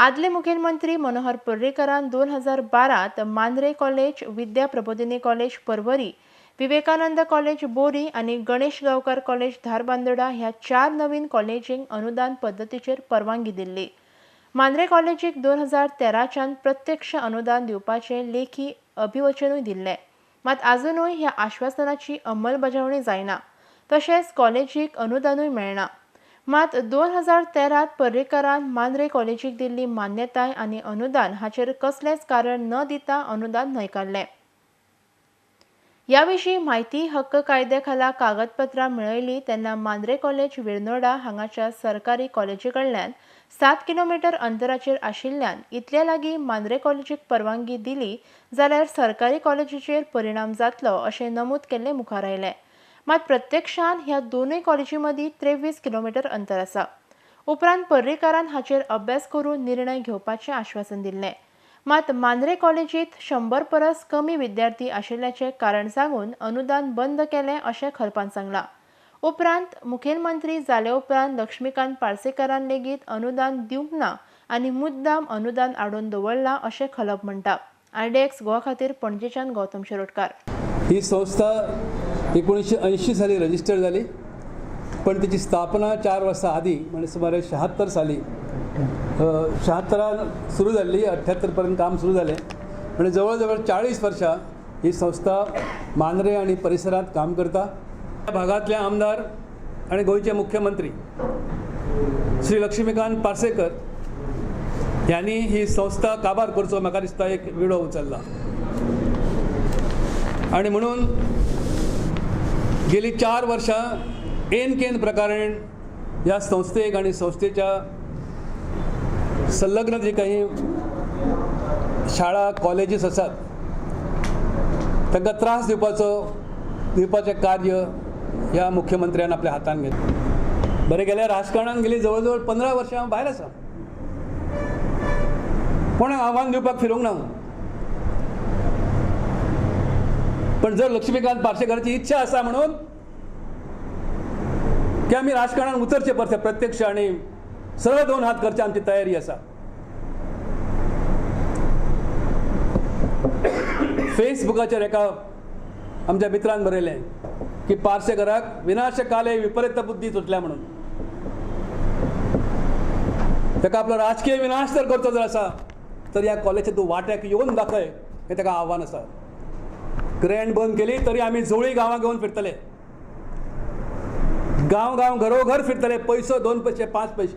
आदले मुखेलमंत्री मनोहर पर्रीकरान 2012 मांद्रे कॉलेज, विद्या प्रबोधिनी college Porvorim, Vivekananda college बोरी आणि गणेश गावकर कॉलेज धारबांदोडा ह्या 4 नवीन कॉलेजींक अनुदान पद्धतीचेर परवानगी दिल्ली। मांद्रे कॉलेजीक 2013च्यान प्रत्यक्ष अनुदान दिवपाचे लेखी अभिवचनूय दिल्ले, मात अजूनय ह्या आश्वासनाची अंमलबजावणी जायना, तशेंच कॉलेजीक अनुदानूय मेळना। मात 2013 पर्रीकरान मांद्रे कॉलेजीक दिल्ली मान्यताय आणि अनुदान हाचेर कसलेच कारण न दिता अनुदान न्हयकारले। याविषयी माहिती हक्क कायद्या खाला कागदपत्रां मेळयली तेन्ना मांद्रे कॉलेज वेर्नोडा हांगाच्या सरकारी कॉलेजी कडल्यान 7 किलोमीटर अंतराचेर आशिल्ल्यान इतले लागीं मांद्रे कॉलेजीक परवानगी दिली जाल्यार सरकारी कॉलेजीचेर परिणाम जातलो अशें नमूद केल्ले मुखार आयले। मात प्रत्यक्षान ह्या दोनूय कॉलेजी मदीं 23 किलोमीटर अंतर आसा। उपरांत पर्रीकरान हाचेर अभ्यास करून निर्णय घेवपाचें आश्वासन दिल्लें। मात मांद्रे कॉलेजीत 100 परस कमी विद्यार्थी आशिल्ल्याचें कारण सांगून अनुदान बंद केलें अशें खलपान सांगलां। उपरांत मुखेलमंत्री जाले उपरांत लक्ष्मीकांत पार्सेकरान लेगीत अनुदान दिवंक ना आनी मुद्दाम अनुदान आडोवन दवरलां अशें खलप म्हणटा। IDX गोवा खातीर पणजेच्यान गौतम शिरोडकार। ही संस्था 1980 साली रजिस्टर झाली, पण तिची स्थापना 4 वर्सां आधी म्हणजे सुमारे 76 साली 76 सुरू झाली, 78 पर्यंत काम सुरू झाले। म्हणजे जवळजवळ 40 वर्षां ही संस्था मांद्रे आणि परिसरात काम करता। या भागातले आमदार आणि गोयचे मुख्यमंत्री श्री लक्ष्मीकांत पार्सेकर यांनी ही संस्था काबार करचो म्हाका दिसता एक विडो उचलला आणि म्हणून गेली 4 वर्षां एनकेन प्रकारेण ह्या संस्थेक आणि संस्थेच्या संलग्न जी काही शाळा कॉलेजीस आसात तांकां त्रास दिवपाचें कार्य ह्या मुख्यमंत्र्यान आपल्या हातान घेतलें। बरें गेल्या राजकारणान गेली जवळजवळ 15 वर्सां हांव भायर आसा, कोणाक आव्हान दिवपाक फिरूंक ना। पण जर लक्ष्मीकांत पार्सेकराची इच्छा आसा म्हणून की आमी राजकारणात उतरचे परते प्रत्यक्ष आणि सरळ 2 हात करचे आमची तयारी आसा। फेसबुकाचेर एका आमच्या मित्रान बरयलें की पार्सेकराक विनाशकाले विपरीत बुद्धी सुटल्या म्हणून। ताका आपलो राजकीय विनाश जर करचो जर आसा तर ह्या कॉलेजीच्या तूं वाट्याक येवन दाखय, हें ताका आव्हान आसा। ग्रँड बंद केली तरी आमी झोळी गांवां घेवन फिरतले, गांव घरोघर फिरतले, पैसो 2 पैसे 5 पैसे